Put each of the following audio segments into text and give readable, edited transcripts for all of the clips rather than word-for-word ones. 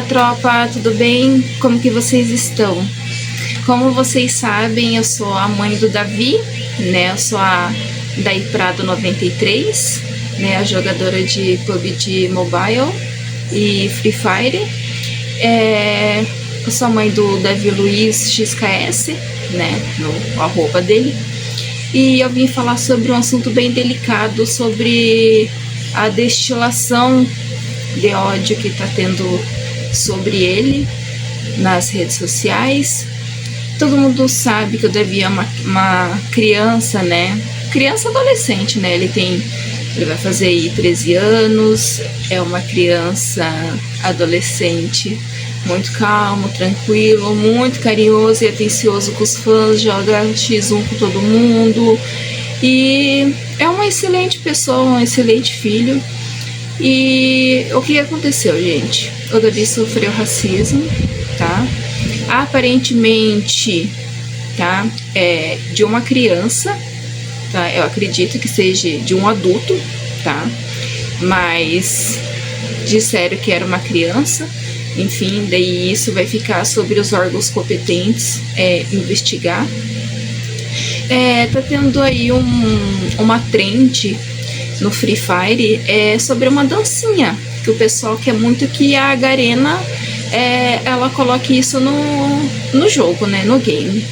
tropa, tudo bem? Como que vocês estão? Como vocês sabem, eu sou a mãe do Davi, né? Eu sou a Daí Prado 93, né? A jogadora de PUBG Mobile e Free Fire. Eu sou a mãe do Davi Luiz XKS, né? No arroba dele. E eu vim falar sobre um assunto bem delicado, sobre a destilação de ódio que está tendo sobre ele nas redes sociais. Todo mundo sabe que o Davi é uma criança, né? Criança adolescente, né? Ele vai fazer aí 13 anos, é uma criança adolescente muito calmo, tranquilo, muito carinhoso e atencioso com os fãs, joga X1 com todo mundo e é uma excelente pessoa, um excelente filho. E o que aconteceu, gente? O Davi sofreu racismo, tá? Aparentemente, tá? De uma criança, tá? Eu acredito que seja de um adulto, tá? Mas disseram que era uma criança. Enfim, daí isso vai ficar sobre os órgãos competentes investigar. Tá tendo aí uma trend no Free Fire sobre uma dancinha, que o pessoal quer muito que a Garena ela coloque isso no jogo, né, no game.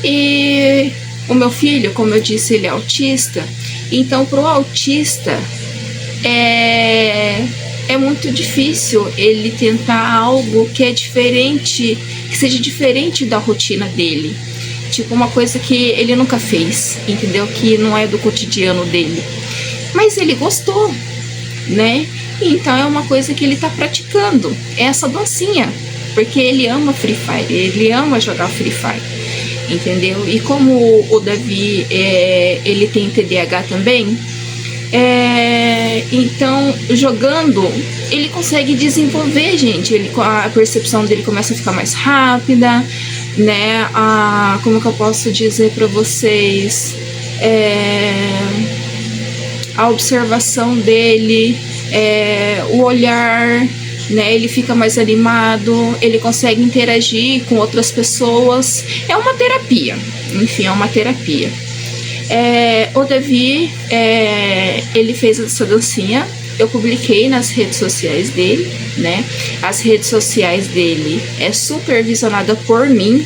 E o meu filho, como eu disse, ele é autista, então pro autista é muito difícil ele tentar algo que é diferente, que seja diferente da rotina dele. Tipo, uma coisa que ele nunca fez, entendeu? Que não é do cotidiano dele. Mas ele gostou, né? Então é uma coisa que ele tá praticando, essa dancinha. Porque ele ama Free Fire, ele ama jogar Free Fire, entendeu? E como o Davi, ele tem TDAH também, então jogando ele consegue desenvolver, gente, a percepção dele começa a ficar mais rápida, né? Como que eu posso dizer para vocês, a observação dele, o olhar, né? Ele fica mais animado, ele consegue interagir com outras pessoas, é uma terapia, enfim, é uma terapia. O Davi, ele fez essa dancinha, eu publiquei nas redes sociais dele, né? As redes sociais dele é supervisionada por mim,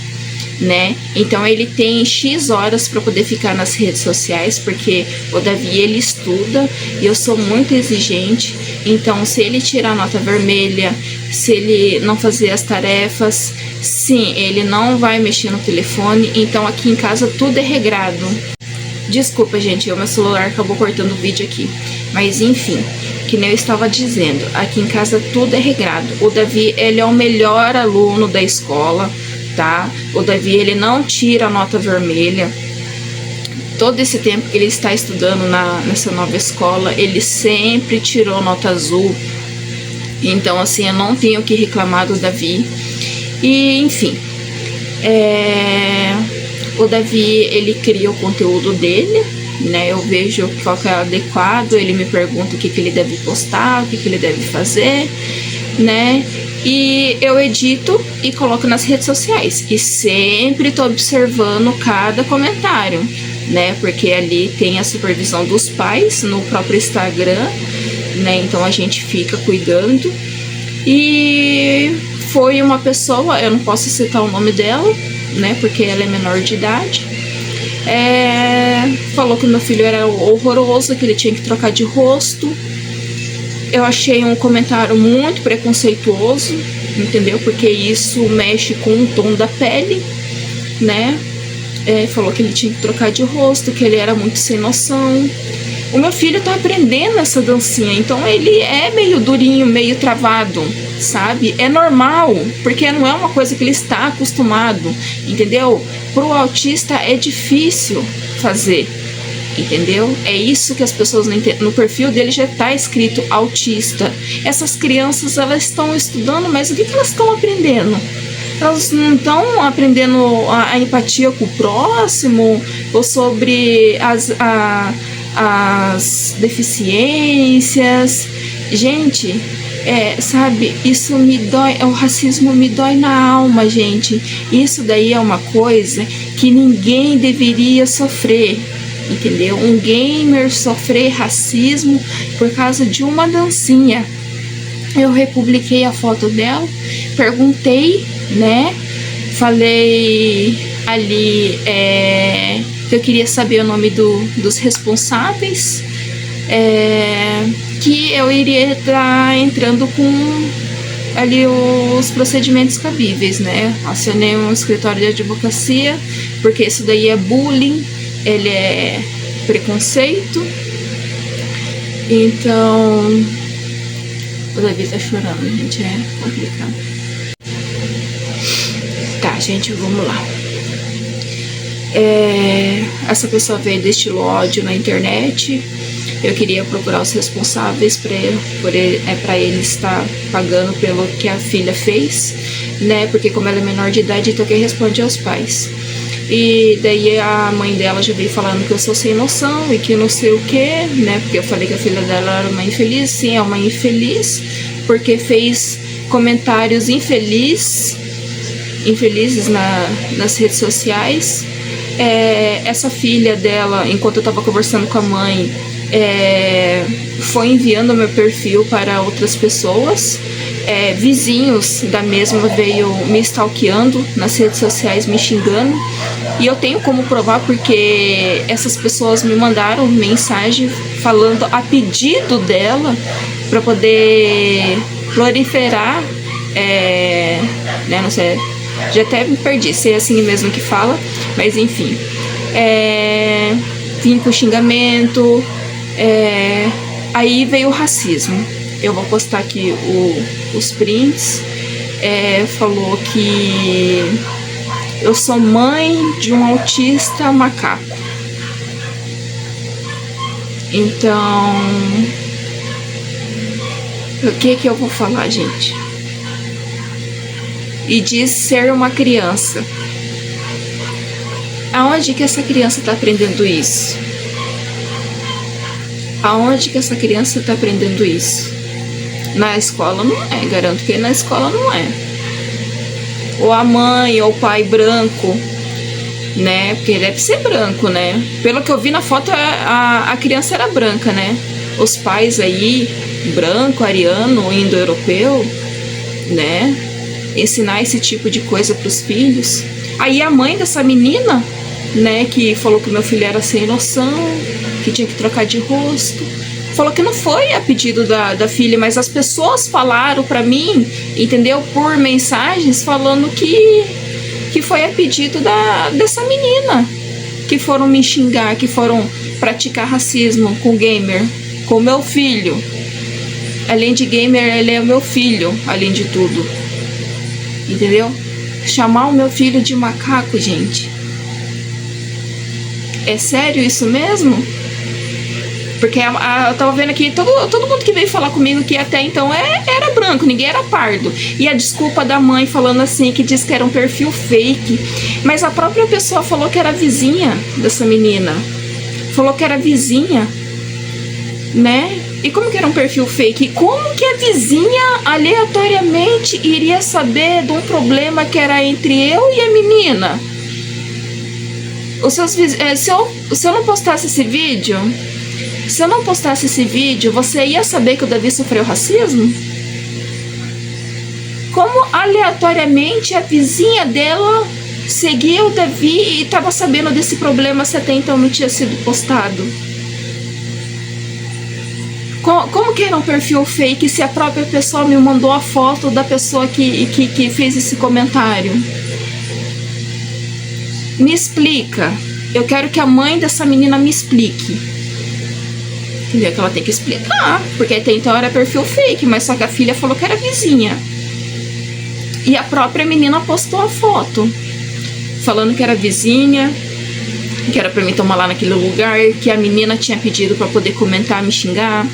né? Então ele tem X horas para poder ficar nas redes sociais, porque o Davi, ele estuda e eu sou muito exigente. Então, se ele tirar nota vermelha, se ele não fazer as tarefas, sim, ele não vai mexer no telefone. Então aqui em casa tudo é regrado. Desculpa, gente, o meu celular acabou cortando o vídeo aqui. Mas enfim, que nem eu estava dizendo, aqui em casa tudo é regrado. O Davi, ele é o melhor aluno da escola, tá? O Davi, ele não tira a nota vermelha. Todo esse tempo que ele está estudando nessa nova escola, ele sempre tirou nota azul. Então, assim, eu não tenho o que reclamar do Davi. E, enfim, o Davi, ele cria o conteúdo dele, né? Eu vejo qual que é adequado, ele me pergunta o que ele deve postar, o que ele deve fazer, né? E eu edito e coloco nas redes sociais. E sempre tô observando cada comentário, né? Porque ali tem a supervisão dos pais no próprio Instagram, né? Então a gente fica cuidando. E foi uma pessoa, eu não posso citar o nome dela, né? Porque ela é menor de idade. Falou que o meu filho era horroroso, que ele tinha que trocar de rosto. Eu achei um comentário muito preconceituoso, entendeu? Porque isso mexe com o tom da pele, né? Falou que ele tinha que trocar de rosto, que ele era muito sem noção. O meu filho tá aprendendo essa dancinha, então ele é meio durinho, meio travado, sabe? É normal, porque não é uma coisa que ele está acostumado, entendeu? Pro autista é difícil fazer, entendeu? É isso que as pessoas não entendem. No perfil dele já tá escrito autista. Essas crianças, elas estão estudando, mas o que elas estão aprendendo? Elas não estão aprendendo a empatia com o próximo, ou sobre as deficiências. Gente, Sabe, isso me dói, o racismo me dói na alma, gente. Isso daí é uma coisa que ninguém deveria sofrer, entendeu? Um gamer sofrer racismo por causa de uma dancinha. Eu republiquei a foto dela, perguntei, né? Falei ali que eu queria saber o nome dos responsáveis, que eu iria estar entrando com ali os procedimentos cabíveis, né? Acionei um escritório de advocacia, porque isso daí é bullying, ele é preconceito. Então, o Davi tá chorando, gente, é complicado. Tá, gente, vamos lá. Essa pessoa veio destilou ódio na internet. Eu queria procurar os responsáveis para ele estar pagando pelo que a filha fez, né? Porque como ela é menor de idade, então quem responde é os pais. E daí a mãe dela já veio falando que eu sou sem noção e que não sei o que, né? Porque eu falei que a filha dela era uma infeliz. Sim, é uma infeliz, porque fez comentários infelizes nas redes sociais. Essa filha dela, enquanto eu tava conversando com a mãe, foi enviando meu perfil para outras pessoas. Vizinhos da mesma veio me stalkeando nas redes sociais, me xingando. E eu tenho como provar, porque essas pessoas me mandaram mensagem falando a pedido dela para poder proliferar, né, não sei, já até me perdi se é assim mesmo que fala, mas enfim, vim com xingamento. Aí veio o racismo. Eu vou postar aqui os prints. Falou que eu sou mãe de um autista macaco. Então, o que eu vou falar, gente? E diz ser uma criança. Aonde que essa criança está aprendendo isso? Aonde que essa criança está aprendendo isso? Na escola não é, garanto que na escola não é. Ou a mãe ou o pai branco, né? Porque deve ser branco, né? Pelo que eu vi na foto, a criança era branca, né? Os pais aí, branco, ariano, indo-europeu, né? Ensinar esse tipo de coisa para os filhos. Aí a mãe dessa menina, né, que falou que meu filho era sem noção, que tinha que trocar de rosto, falou que não foi a pedido da filha, mas as pessoas falaram pra mim, entendeu? Por mensagens, falando que foi a pedido dessa menina, que foram me xingar, que foram praticar racismo com o gamer, com o meu filho. Além de gamer, ele é o meu filho, além de tudo, entendeu? Chamar o meu filho de macaco, gente. É sério isso mesmo? Porque eu tava vendo aqui, todo mundo que veio falar comigo que até então era branco, ninguém era pardo. E a desculpa da mãe falando assim, que diz que era um perfil fake. Mas a própria pessoa falou que era vizinha dessa menina. Falou que era vizinha, né? E como que era um perfil fake? E como que a vizinha aleatoriamente iria saber de um problema que era entre eu e a menina? Se eu não postasse esse vídeo... Se eu não postasse esse vídeo, você ia saber que o Davi sofreu racismo? Como aleatoriamente a vizinha dela seguia o Davi e estava sabendo desse problema se até então não tinha sido postado? Como que era um perfil fake se a própria pessoa me mandou a foto da pessoa que fez esse comentário? Me explica. Eu quero que a mãe dessa menina me explique. Entendeu? Que ela tem que explicar, porque até então era perfil fake, mas só que a filha falou que era vizinha. E a própria menina postou a foto, falando que era vizinha, que era pra mim tomar lá naquele lugar, que a menina tinha pedido pra poder comentar, me xingar.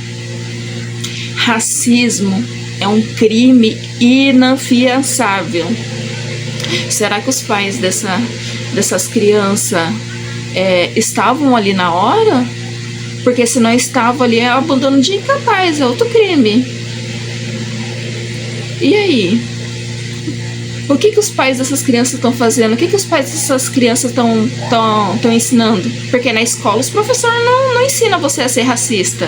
Racismo é um crime inafiançável. Será que os pais dessas crianças estavam ali na hora? Porque se não estava ali, é abandono de incapaz, é outro crime. E aí? O que os pais dessas crianças estão fazendo? O que os pais dessas crianças estão ensinando? Porque na escola os professores não ensinam você a ser racista.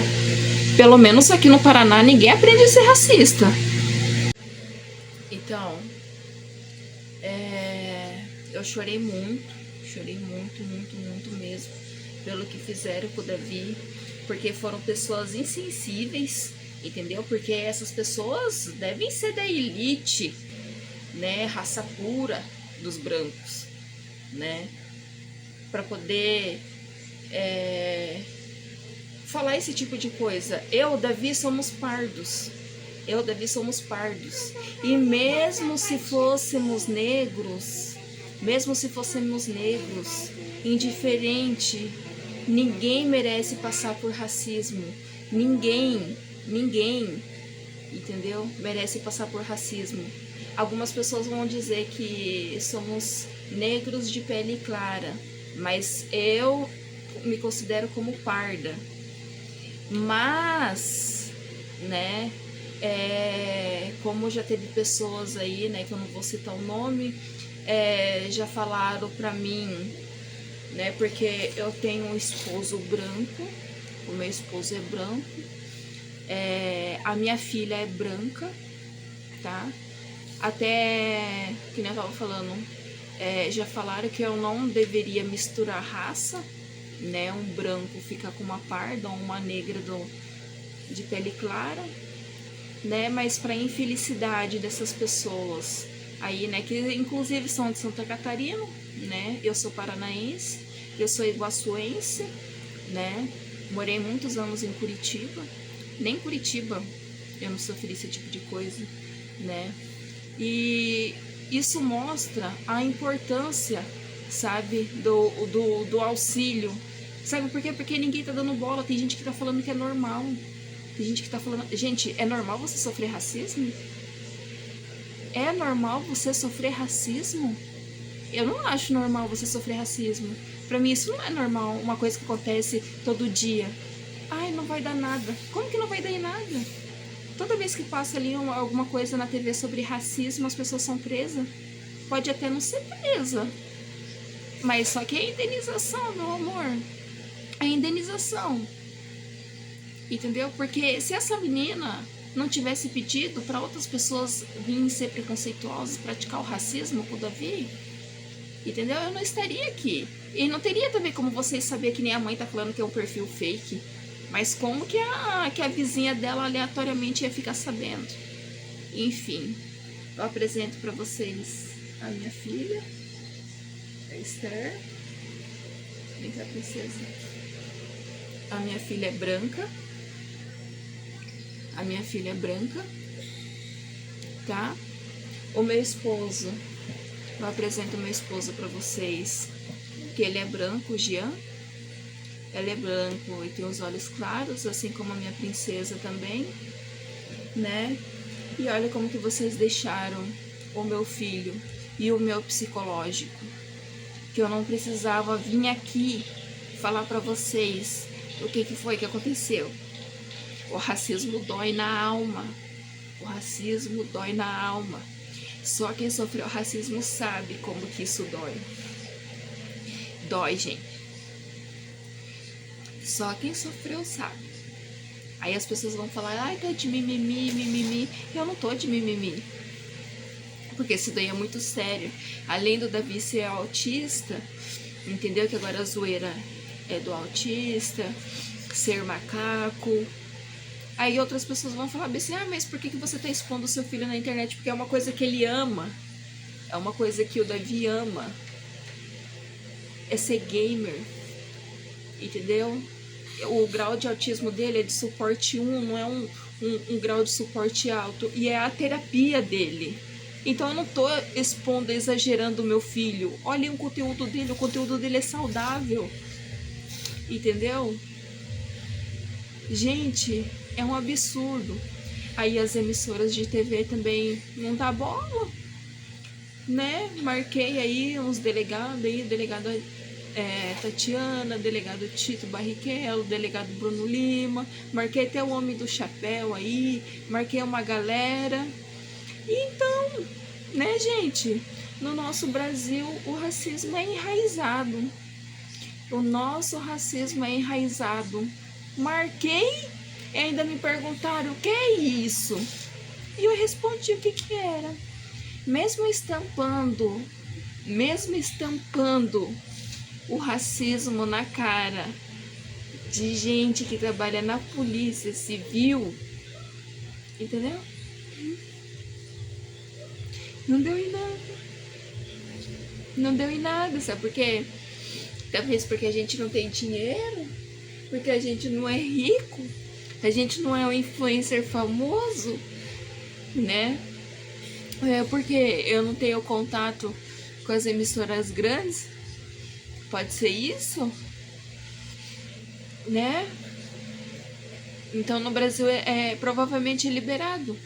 Pelo menos aqui no Paraná ninguém aprende a ser racista. Então, eu chorei muito, muito mesmo pelo que fizeram com o Davi, porque foram pessoas insensíveis, entendeu? Porque essas pessoas devem ser da elite, né, raça pura dos brancos, né, para poder falar esse tipo de coisa. Eu, Davi, somos pardos. Eu, Davi, somos pardos. E mesmo se fôssemos negros, indiferente, ninguém merece passar por racismo. Ninguém, entendeu? Merece passar por racismo. Algumas pessoas vão dizer que somos negros de pele clara, mas eu me considero como parda. Mas, né, como já teve pessoas aí, né, que eu não vou citar o nome, já falaram pra mim, né, porque eu tenho um esposo branco, o meu esposo é branco, a minha filha é branca, tá? Até, que nem eu tava falando, já falaram que eu não deveria misturar raça, né? Um branco fica com uma parda ou uma negra de pele clara, né? Mas para infelicidade dessas pessoas aí, né? Que inclusive são de Santa Catarina, né? Eu sou paranaense, eu sou iguaçuense, né? Morei muitos anos em Curitiba, nem Curitiba eu não sofri esse tipo de coisa, né? E isso mostra a importância, sabe, do auxílio. Sabe por quê? Porque ninguém tá dando bola. Tem gente que tá falando que é normal. Tem gente que tá falando... Gente, é normal você sofrer racismo? É normal você sofrer racismo? Eu não acho normal você sofrer racismo. Pra mim isso não é normal, uma coisa que acontece todo dia. Ai, não vai dar nada. Como que não vai dar em nada? Toda vez que passa ali alguma coisa na TV sobre racismo, as pessoas são presas. Pode até não ser presa, mas só que é indenização, meu amor. É indenização. Entendeu? Porque se essa menina não tivesse pedido para outras pessoas virem ser preconceituosas, praticar o racismo com o Davi, entendeu? Eu não estaria aqui. E não teria também como vocês saber que nem a mãe tá falando que é um perfil fake. Mas como que a vizinha dela aleatoriamente ia ficar sabendo? Enfim, eu apresento para vocês a minha filha, a Esther. Vem cá, princesa. A minha filha é branca. A minha filha é branca, tá? O meu esposo, eu apresento o meu esposo para vocês, que ele é branco, o Jean. Ele é branco e tem os olhos claros, assim como a minha princesa também, né? E olha como que vocês deixaram o meu filho e o meu psicológico, que eu não precisava vir aqui falar para vocês o que foi que aconteceu. O racismo dói na alma. O racismo dói na alma. Só quem sofreu racismo sabe como que isso dói. Dói, gente. Só quem sofreu sabe. Aí as pessoas vão falar, ai, tá de mimimi, mimimi. Eu não tô de mimimi. Porque isso daí é muito sério. Além do Davi ser autista, entendeu? Que agora a zoeira é do autista, ser macaco. Aí outras pessoas vão falar assim, ah, mas por que você tá expondo o seu filho na internet? Porque é uma coisa que ele ama. É uma coisa que o Davi ama. É ser gamer. Entendeu? O grau de autismo dele é de suporte 1, não é um grau de suporte alto. E é a terapia dele. Então eu não tô expondo, exagerando o meu filho. Olhem o conteúdo dele é saudável. Entendeu? Gente, é um absurdo. Aí as emissoras de TV também não dá bola, né? Marquei aí uns delegados aí, delegado Tatiana, delegado Tito Barrichello, delegado Bruno Lima, marquei até o homem do chapéu aí, marquei uma galera, Então, né, gente? No nosso Brasil, o racismo é enraizado. O nosso racismo é enraizado. Marquei e ainda me perguntaram o que é isso. E eu respondi o que era. Mesmo estampando o racismo na cara de gente que trabalha na polícia civil, entendeu? Não deu em nada. Não deu em nada, sabe por quê? Talvez porque a gente não tem dinheiro, porque a gente não é rico, a gente não é um influencer famoso, né? Porque eu não tenho contato com as emissoras grandes. Pode ser isso, né? Então no Brasil provavelmente é liberado.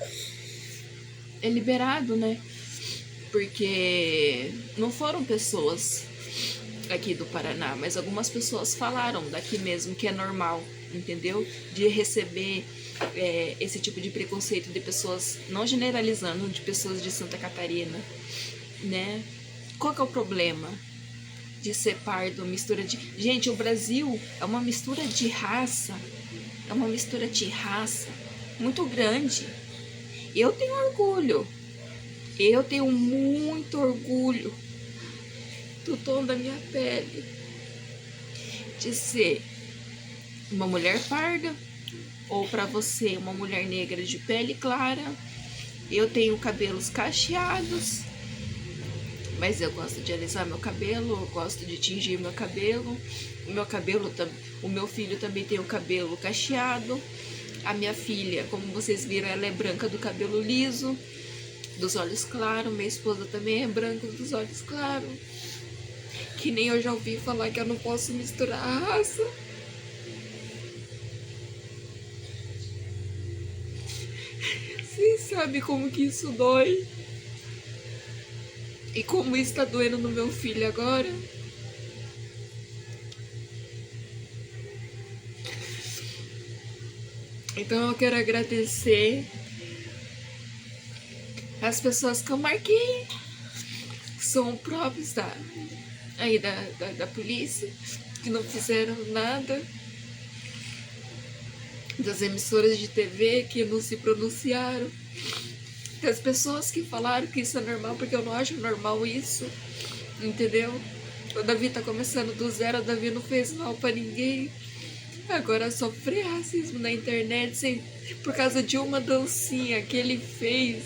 É liberado, né? Porque não foram pessoas aqui do Paraná, mas algumas pessoas falaram daqui mesmo que é normal, entendeu? De receber esse tipo de preconceito de pessoas, não generalizando, de pessoas de Santa Catarina, né? Qual que é o problema de ser pardo, mistura de... Gente, o Brasil é uma mistura de raça, muito grande. Eu tenho orgulho, eu tenho muito orgulho do tom da minha pele, de ser uma mulher parda, ou para você, uma mulher negra de pele clara. Eu tenho cabelos cacheados, mas eu gosto de alisar meu cabelo, eu gosto de tingir meu cabelo. O meu filho também tem o cabelo cacheado. A minha filha, como vocês viram, ela é branca do cabelo liso, dos olhos claros. Minha esposa também é branca dos olhos claros. Que nem eu já ouvi falar que eu não posso misturar a raça. Você sabe como que isso dói? E como isso tá doendo no meu filho agora? Então eu quero agradecer as pessoas que eu marquei, que são próprios da polícia, que não fizeram nada, das emissoras de TV que não se pronunciaram, das pessoas que falaram que isso é normal, porque eu não acho normal isso, entendeu? O Davi tá começando do zero, o Davi não fez mal pra ninguém. Agora sofrer racismo na internet por causa de uma dancinha que ele fez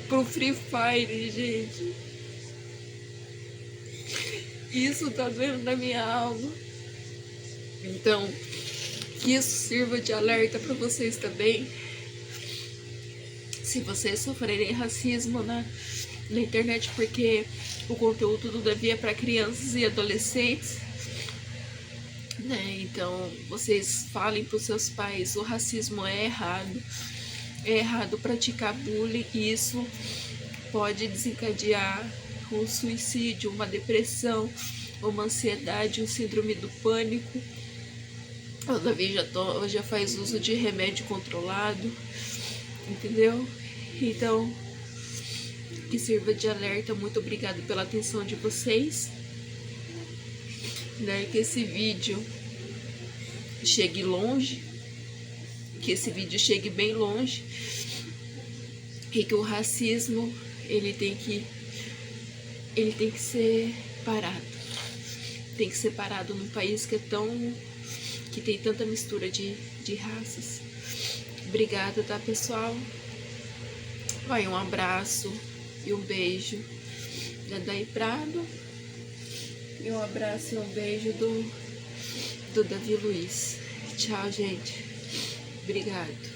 pro Free Fire, gente. Isso tá doendo na minha alma. Então, que isso sirva de alerta para vocês também. Se vocês sofrerem racismo na internet, porque o conteúdo do Davi é para crianças e adolescentes, né? Então, vocês falem para os seus pais, o racismo é errado. É errado praticar bullying, e isso pode desencadear um suicídio, uma depressão, uma ansiedade, um síndrome do pânico. O Davi já faz uso de remédio controlado, entendeu? Então, que sirva de alerta. Muito obrigada pela atenção de vocês, né? Que esse vídeo chegue longe, que esse vídeo chegue bem longe, e que o racismo ele tem que ser parado. Tem que ser parado num país que tem tanta mistura de raças. Obrigada, tá, pessoal? Vai, um abraço e um beijo da Day Prado, e um abraço e um beijo do Davi Luiz. Tchau, gente. Obrigado.